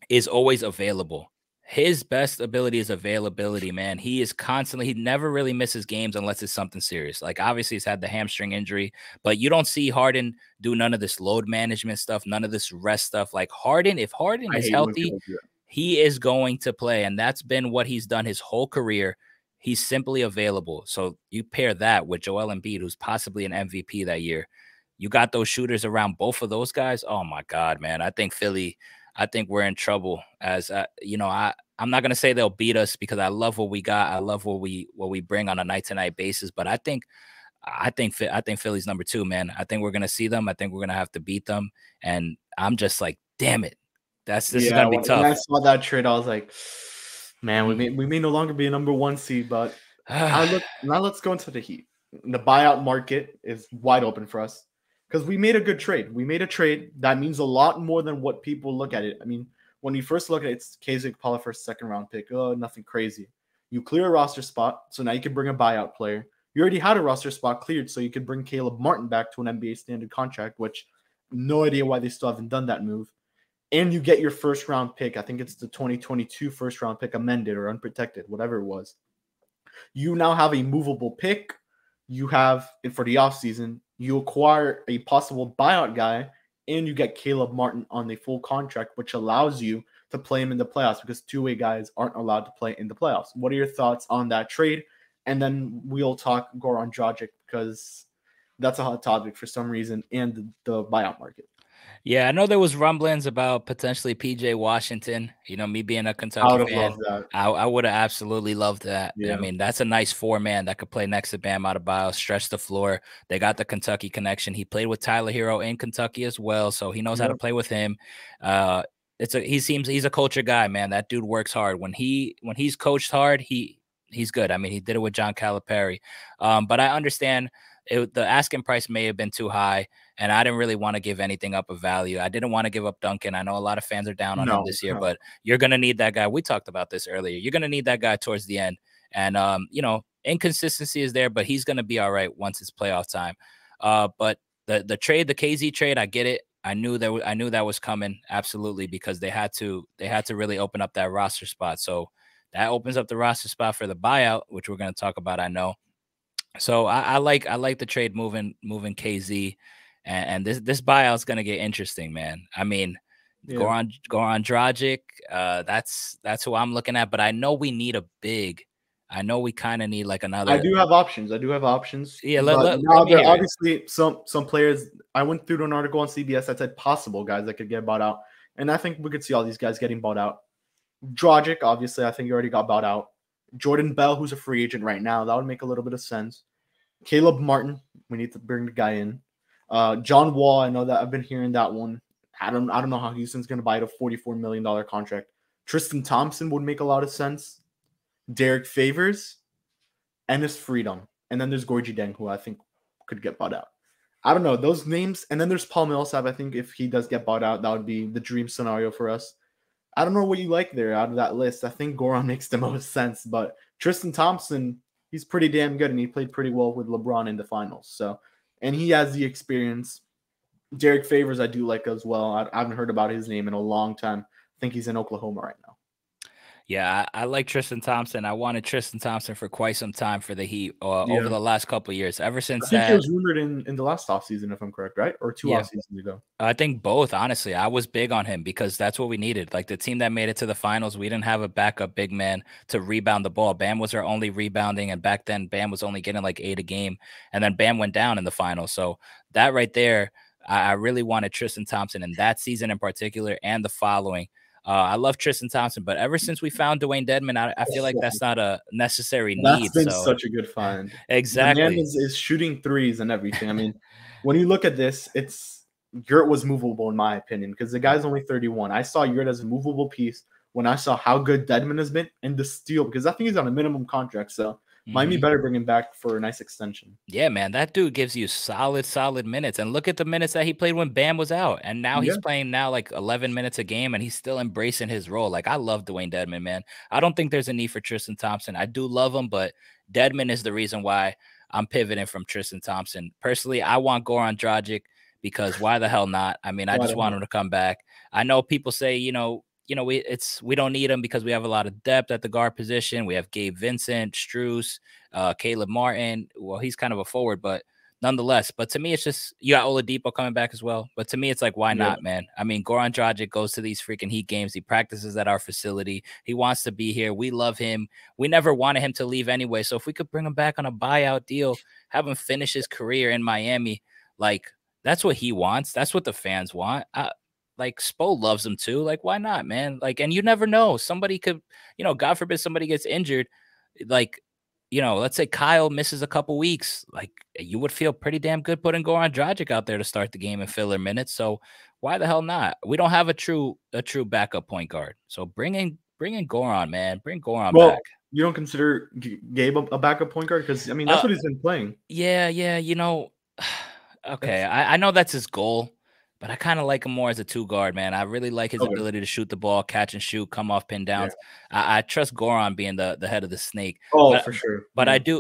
is always available. His best ability is availability, man. He never really misses games unless it's something serious. Like, obviously he's had the hamstring injury, but you don't see Harden do none of this load management stuff, none of this rest stuff. Like, Harden, if Harden is healthy, he is going to play. And that's been what he's done his whole career. He's simply available. So you pair that with Joel Embiid, who's possibly an MVP that year. You got those shooters around both of those guys. Oh my God, man. I think we're in trouble. As you know, I'm not gonna say they'll beat us because I love what we got. I love what we bring on a night-to-night basis. But I think Philly's number 2, man. I think we're gonna see them. I think we're gonna have to beat them. And I'm just like, damn it, this is gonna be tough. When I saw that trade, I was like, Man, Mm. we may no longer be a number 1 seed, but now let's go into the Heat. The buyout market is wide open for us because we made a good trade. We made a trade that means a lot more than what people look at it. I mean, when you first look at it, it's Kasich Paula for a second round pick. Oh, nothing crazy. You clear a roster spot, so now you can bring a buyout player. You already had a roster spot cleared, so you could bring Caleb Martin back to an NBA standard contract, which no idea why they still haven't done that move. And you get your first round pick. I think it's the 2022 first round pick amended or unprotected, whatever it was. You now have a movable pick. You have, for the offseason, you acquire a possible buyout guy, and you get Caleb Martin on a full contract, which allows you to play him in the playoffs because two-way guys aren't allowed to play in the playoffs. What are your thoughts on that trade? And then we'll talk Goran Dragic because that's a hot topic for some reason, and the buyout market. Yeah, I know there was rumblings about potentially PJ Washington. You know, me being a I Kentucky would have fan, loved that. I would have absolutely loved that. I Yeah. mean, that's a nice 4-man that could play next to Bam Adebayo, stretch the floor. They got the Kentucky connection. He played with Tyler Hero in Kentucky as well, so he knows how to Yep. play with him. He's a culture guy, man. That dude works hard. When he's coached hard, he's good. I mean, he did it with John Calipari. But I understand the asking price may have been too high, and I didn't really want to give anything up of value. I didn't want to give up Duncan. I know a lot of fans are down on him No, this year, no. but you're going to need that guy. We talked about this earlier. You're going to need that guy towards the end. And, you know, inconsistency is there, but he's going to be all right once it's playoff time. But the trade, the KZ trade, I get it. I knew that was coming, absolutely, because they had to really open up that roster spot. So that opens up the roster spot for the buyout, which we're going to talk about, I know. So I like the trade moving KZ, and this buyout's gonna get interesting, man. I mean, Yeah. Goran Dragic, that's who I'm looking at. But I know we need a big. I know we kind of need like I another. do have options. I do have options, Yeah, but let now me there are hear it. obviously some players. I went through an article on CBS that said possible guys that could get bought out, and I think we could see all these guys getting bought out. Dragic, obviously, I think he already got bought out. Jordan Bell, who's a free agent right now, that would make a little bit of sense. Caleb Martin, we need to bring the guy in. John Wall, I know that I've been hearing that one. I don't know how Houston's going to buy a $44 million contract. Tristan Thompson would make a lot of sense. Derek Favors, Ennis Freedom, and then there's Gorgie Deng, who I think could get bought out. I don't know those names, and then there's Paul Millsap. I think if he does get bought out, that would be the dream scenario for us. I don't know what you like there out of that list. I think Goran makes the most sense, but Tristan Thompson, he's pretty damn good, and he played pretty well with LeBron in the finals. So, and he has the experience. Derek Favors, I do like as well. I haven't heard about his name in a long time. I think he's in Oklahoma right now. Yeah, I like Tristan Thompson. I wanted Tristan Thompson for quite some time for the Heat over Yeah, the last couple of years. Ever I since think he that, was rumored in the last offseason, if I'm correct, right? Or two yeah, off seasons ago. I think both, honestly. I was big on him because that's what we needed. Like the team that made it to the finals, we didn't have a backup big man to rebound the ball. Bam was our only rebounding, and back then Bam was only getting like 8 a game, and then Bam went down in the finals. So that right there, I really wanted Tristan Thompson in that season in particular and the following. I love Tristan Thompson, but ever since we found Dwayne Dedman, I feel like that's not a necessary That's need. been So such a good find. The man exactly. is shooting threes and everything. I mean, when you look at this, it's Yurt was movable in my opinion because the guy's only 31. I saw Yurt as a movable piece when I saw how good Dedman has been and the steal because I think he's on a minimum contract. So Miami Mhm. better bring him back for a nice extension. Yeah, man, that dude gives you solid minutes. And look at the minutes that he played when Bam was out. And now Yeah. he's playing now like 11 minutes a game and he's still embracing his role. Like I love Dwayne Dedman, man. I don't think there's a need for Tristan Thompson. I do love him, but Dedman is the reason why I'm pivoting from Tristan Thompson. Personally, I want Goran Dragic because why the hell not? I mean, I Why just the want hell? him to come back. I know people say, we don't need him because we have a lot of depth at the guard position. We have Gabe Vincent, Strus, Caleb Martin. Well, he's kind of a forward, but nonetheless. But to me, it's just you got Oladipo coming back as well. But to me, it's like, why Yeah. not, man? I mean, Goran Dragic goes to these freaking Heat games. He practices at our facility. He wants to be here. We love him. We never wanted him to leave anyway. So if we could bring him back on a buyout deal, have him finish his career in Miami, like that's what he wants. That's what the fans want. Like Spo loves him too. Like, why not, man? Like, and you never know. Somebody could, God forbid somebody gets injured. Like, let's say Kyle misses a couple weeks. Like, you would feel pretty damn good putting Goran Dragic out there to start the game and filler minutes. So why the hell not? We don't have a true backup point guard. So bring in Goran, man. Bring Goran Well, back. you don't consider Gabe a backup point guard? Because I mean, that's what he's been playing. Yeah, okay, I know that's his goal, but I kind of like him more as a two guard, man. I really like his Okay. ability to shoot the ball, catch and shoot, come off pin Yeah. downs. I trust Goran being the head of the snake. Oh, for sure. But Yeah.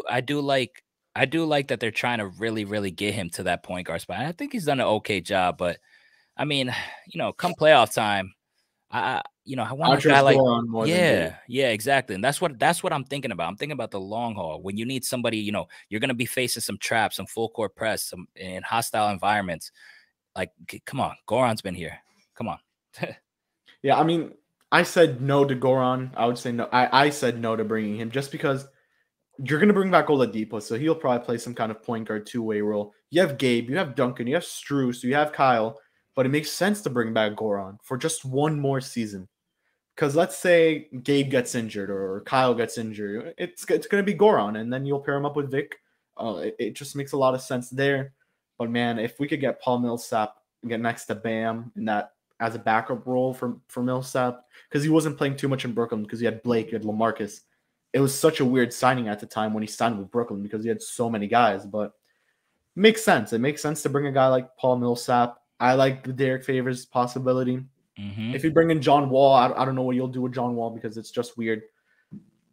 I do like that they're trying to really get him to that point guard spot. I think he's done an okay job, but I mean, come playoff time, I want I a guy trust like Goran more than Gabe. yeah, exactly. And that's what I'm thinking about. I'm thinking about the long haul. When you need somebody, you're gonna be facing some traps, some full court press, some in hostile environments. Like, come on, Goran's been here. Come on. Yeah, I mean, I said no to Goran. I would say no. I said no to bringing him just because you're going to bring back Oladipo, so he'll probably play some kind of point guard two-way role. You have Gabe, you have Duncan, you have Strus, you have Kyle, but it makes sense to bring back Goran for just one more season. Because let's say Gabe gets injured or Kyle gets injured, it's going to be Goran, and then you'll pair him up with Vic. It just makes a lot of sense there. But man, if we could get Paul Millsap get next to Bam in that as a backup role for Millsap, because he wasn't playing too much in Brooklyn because he had Blake, he had LaMarcus. It was such a weird signing at the time when he signed with Brooklyn because he had so many guys, but it makes sense. It makes sense to bring a guy like Paul Millsap. I like the Derek Favors possibility. If you bring in John Wall, I don't know what you'll do with John Wall because it's just weird.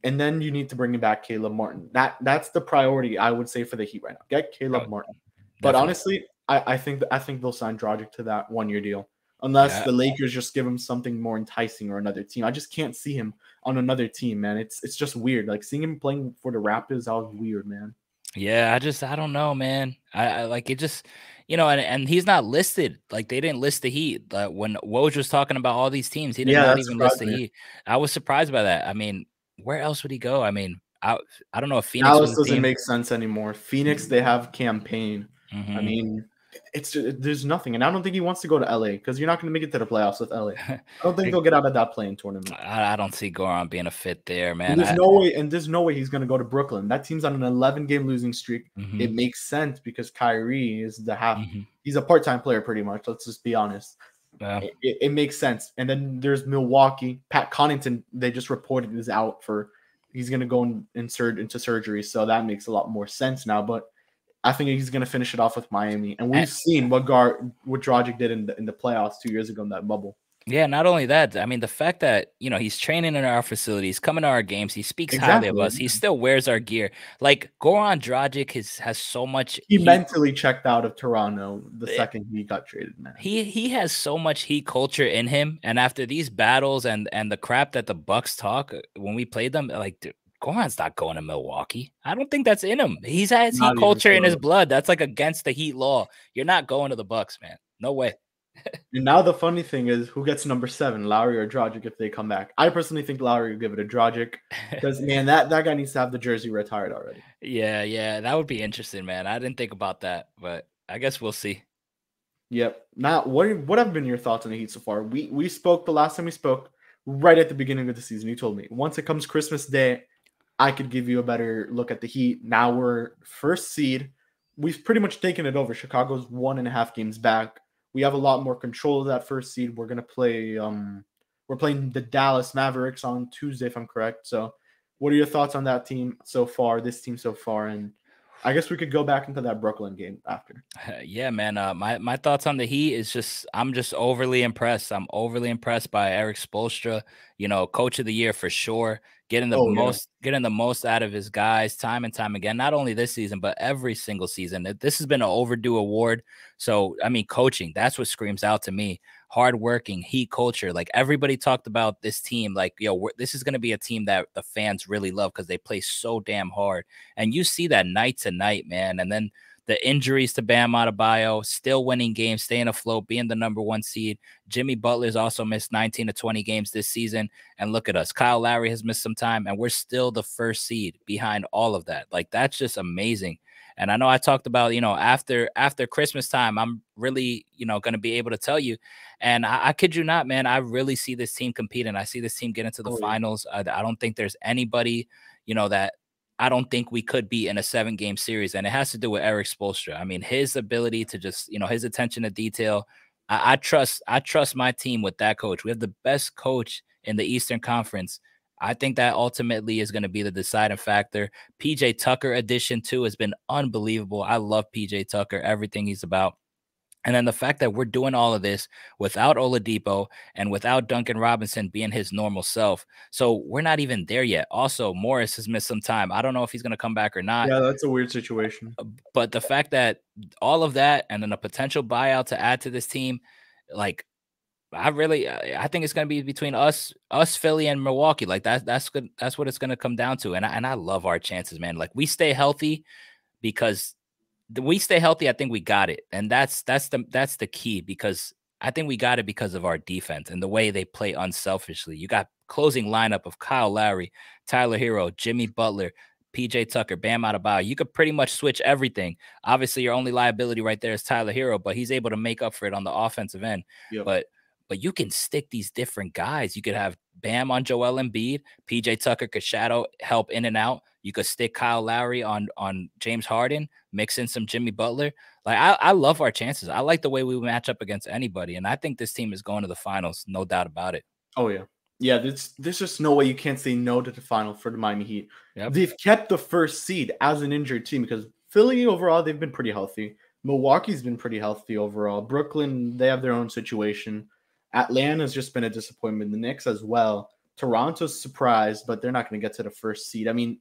And then you need to bring back Caleb Martin. That's the priority, I would say, for the Heat right now. Get Caleb Martin. But honestly, I think they'll sign Dragic to that 1-year deal. Unless the Lakers just give him something more enticing or another team. I just can't see him on another team, man. It's just weird. Like seeing him playing for the Raptors, that was weird, man. Yeah, I don't know, man. I like it just, and he's not listed. Like they didn't list the Heat. When Woj was talking about all these teams, he did not even list the Heat. I was surprised by that. I mean, where else would he go? I mean, I don't know if Phoenix Dallas doesn't make sense anymore. Phoenix, they have campaign. I mean, there's nothing, and I don't think he wants to go to LA because you're not going to make it to the playoffs with LA. I don't think they'll get out of that playing tournament. I don't see Goran being a fit there, man. And there's no way he's going to go to Brooklyn. That team's on an 11-game losing streak. It makes sense because Kyrie is he's a part-time player pretty much. Let's just be honest. Yeah. It makes sense. And then there's Milwaukee. Pat Connaughton, they just reported is out he's going to go into surgery, so that makes a lot more sense now. But I think he's going to finish it off with Miami, and we've seen what Dragic did in the playoffs 2 years ago in that bubble. Yeah, not only that, I mean, the fact that, he's training in our facilities, coming to our games, he speaks highly of us. He still wears our gear. Like, Goran Dragic has so much. He mentally checked out of Toronto the second he got traded, man. He has so much Heat culture in him. And after these battles and the crap that the Bucks talk when we played them, like, dude, Goran's not going to Milwaukee. I don't think that's in him. He has Heat culture in his blood. That's like against the Heat law. You're not going to the Bucks, man. No way. And now the funny thing is, who gets number 7, Lowry or Dragic, if they come back? I personally think Lowry will give it to Dragic because, man, that guy needs to have the jersey retired already. Yeah, that would be interesting, man. I didn't think about that, but I guess we'll see. Yep. Now, what have been your thoughts on the Heat so far? We spoke the last time we spoke right at the beginning of the season. You told me once it comes Christmas Day, I could give you a better look at the Heat. Now we're first seed. We've pretty much taken it over. Chicago's 1.5 games back. We have a lot more control of that first seed. We're gonna play. We're playing the Dallas Mavericks on Tuesday, if I'm correct. So, what are your thoughts on that team so far? This team so far, and I guess we could go back into that Brooklyn game after. Yeah, man. My thoughts on the Heat is I'm just overly impressed. I'm overly impressed by Eric Spoelstra. Coach of the year for sure. Getting the most out of his guys time and time again. Not only this season, but every single season. This has been an overdue award. So, I mean, coaching, that's what screams out to me. Hardworking, Heat culture. Like everybody talked about this team. Like, this is going to be a team that the fans really love because they play so damn hard. And you see that night to night, man. And then the injuries to Bam Adebayo, still winning games, staying afloat, being the number 1 seed. Jimmy Butler's also missed 19 to 20 games this season. And look at us. Kyle Lowry has missed some time, and we're still the first seed behind all of that. Like, that's just amazing. And I know I talked about, after Christmas time, I'm really, going to be able to tell you. And I kid you not, man, I really see this team competing. I see this team get into the finals. I don't think there's anybody, that I don't think we could be in a 7-game series. And it has to do with Eric Spoelstra. I mean, his ability to just, his attention to detail. I trust my team with that coach. We have the best coach in the Eastern Conference. I think that ultimately is going to be the deciding factor. PJ Tucker addition too has been unbelievable. I love PJ Tucker, everything he's about. And then the fact that we're doing all of this without Oladipo and without Duncan Robinson being his normal self. So we're not even there yet. Also, Morris has missed some time. I don't know if he's going to come back or not. Yeah, that's a weird situation. But the fact that all of that and then a potential buyout to add to this team, like I think it's going to be between us, Philly and Milwaukee. Like that's good. That's what it's going to come down to. And I love our chances, man. Like we stay healthy because we stay healthy. I think we got it. And that's the key, because I think we got it because of our defense and the way they play unselfishly. You got closing lineup of Kyle Lowry, Tyler Hero, Jimmy Butler, PJ Tucker, Bam Adebayo. You could pretty much switch everything. Obviously, your only liability right there is Tyler Hero, but he's able to make up for it on the offensive end. Yep. But you can stick these different guys. You could have Bam on Joel Embiid. PJ Tucker could shadow help in and out. You could stick Kyle Lowry on James Harden, mix in some Jimmy Butler. Like I love our chances. I like the way we match up against anybody, and I think this team is going to the finals, no doubt about it. Oh yeah, yeah. There's just no way you can't say no to the final for the Miami Heat. Yep. They've kept the first seed as an injured team because Philly overall they've been pretty healthy. Milwaukee's been pretty healthy overall. Brooklyn, they have their own situation. Atlanta's just been a disappointment. The Knicks as well. Toronto's surprised, but they're not going to get to the first seed. I mean,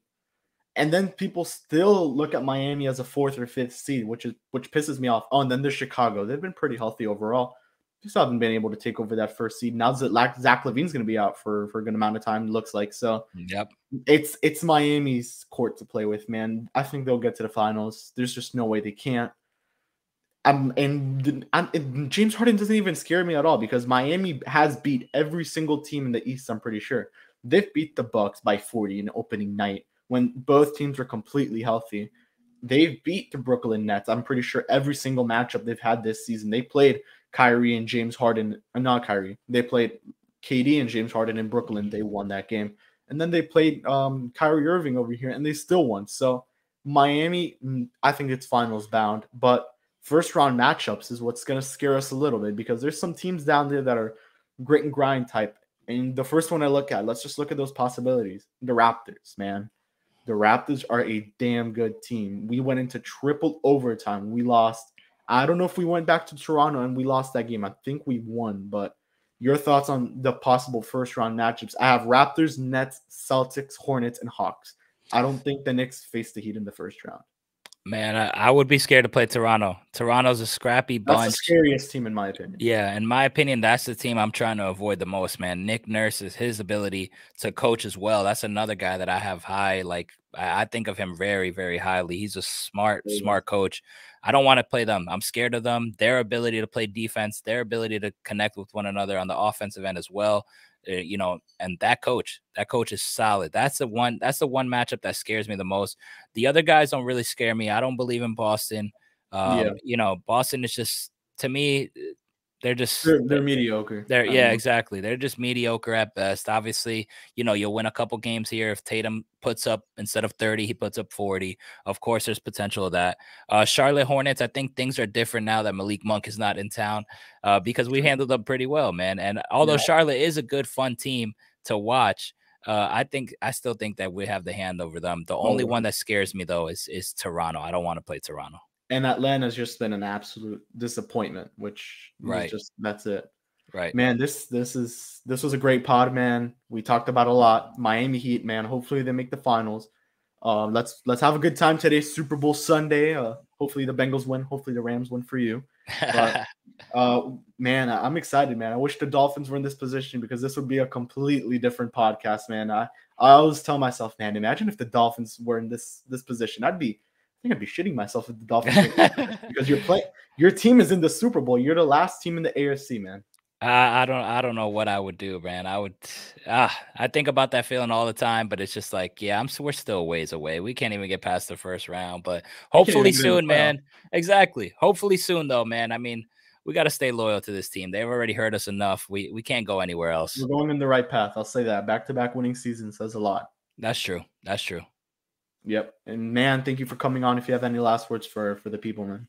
and then people still look at Miami as a 4th or 5th seed, which pisses me off. Oh, and then there's Chicago. They've been pretty healthy overall. Just haven't been able to take over that first seed. Now that Zach LaVine's going to be out for a good amount of time, it looks like. So yep, it's Miami's court to play with, man. I think they'll get to the finals. There's just no way they can't. And James Harden doesn't even scare me at all because Miami has beat every single team in the East. I'm pretty sure they've beat the Bucks by 40 in opening night when both teams were completely healthy. They've beat the Brooklyn Nets. I'm pretty sure every single matchup they've had this season. They played Kyrie and James Harden, not Kyrie. They played KD and James Harden in Brooklyn. They won that game, and then they played Kyrie Irving over here, and they still won. So Miami, I think it's finals bound, but first round matchups is what's going to scare us a little bit because there's some teams down there that are grit and grind type. And the first one I look at, let's just look at those possibilities. The Raptors, man. The Raptors are a damn good team. We went into triple overtime. We lost. I don't know if we went back to Toronto and we lost that game. I think we won, but your thoughts on the possible first round matchups? I have Raptors, Nets, Celtics, Hornets, and Hawks. I don't think the Knicks face the Heat in the first round. Man, I would be scared to play Toronto. Toronto's a scrappy bunch. That's the scariest team in my opinion. Yeah, in my opinion, that's the team I'm trying to avoid the most, man. Nick Nurse is his ability to coach as well. That's another guy that I have high. Like I think of him very, very highly. He's a smart coach. I don't want to play them. I'm scared of them. Their ability to play defense, their ability to connect with one another on the offensive end as well. And that coach is solid. That's the one matchup that scares me the most. The other guys don't really scare me. I don't believe in Boston. Boston is just, to me, they're mediocre. Yeah, exactly. They're just mediocre at best. Obviously, you'll win a couple games here if Tatum puts up, instead of 30, he puts up 40. Of course, there's potential of that. Charlotte Hornets, I think things are different now that Malik Monk is not in town, because we handled them pretty well, man. And although Charlotte is a good, fun team to watch, I still think that we have the hand over them. The only one that scares me though is Toronto. I don't want to play Toronto. And Atlanta's just been an absolute disappointment, which that's it. Right. Man, this was a great pod, man. We talked about a lot. Miami Heat, man. Hopefully they make the finals. Let's have a good time today. Super Bowl Sunday. Hopefully the Bengals win. Hopefully the Rams win for you. But man, I'm excited, man. I wish the Dolphins were in this position because this would be a completely different podcast, man. I always tell myself, man, imagine if the Dolphins were in this position. I'd be shitting myself if the Dolphins because your team is in the Super Bowl. You're the last team in the AFC, man. I don't know what I would do, man. I think about that feeling all the time, but it's just like, we're still a ways away. We can't even get past the first round, but hopefully soon, man. Exactly. Hopefully soon though, man. I mean, we got to stay loyal to this team. They've already hurt us enough. We can't go anywhere else. We're going in the right path. I'll say that. Back-to-back winning season says a lot. That's true. Yep. And man, thank you for coming on. If you have any last words for the people, man.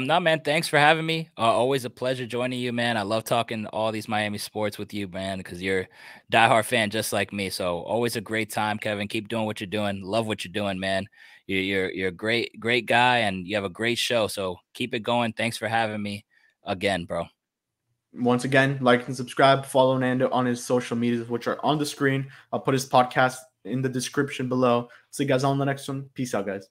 No, man, thanks for having me. Always a pleasure joining you, man. I love talking all these Miami sports with you, man, because you're a diehard fan just like me. So always a great time, Kevin. Keep doing what you're doing. Love what you're doing, man. You're a great guy, and you have a great show. So keep it going. Thanks for having me again, bro. Once again, like and subscribe. Follow Nando on his social medias, which are on the screen. I'll put his podcast in the description below. See you guys on the next one. Peace out, guys.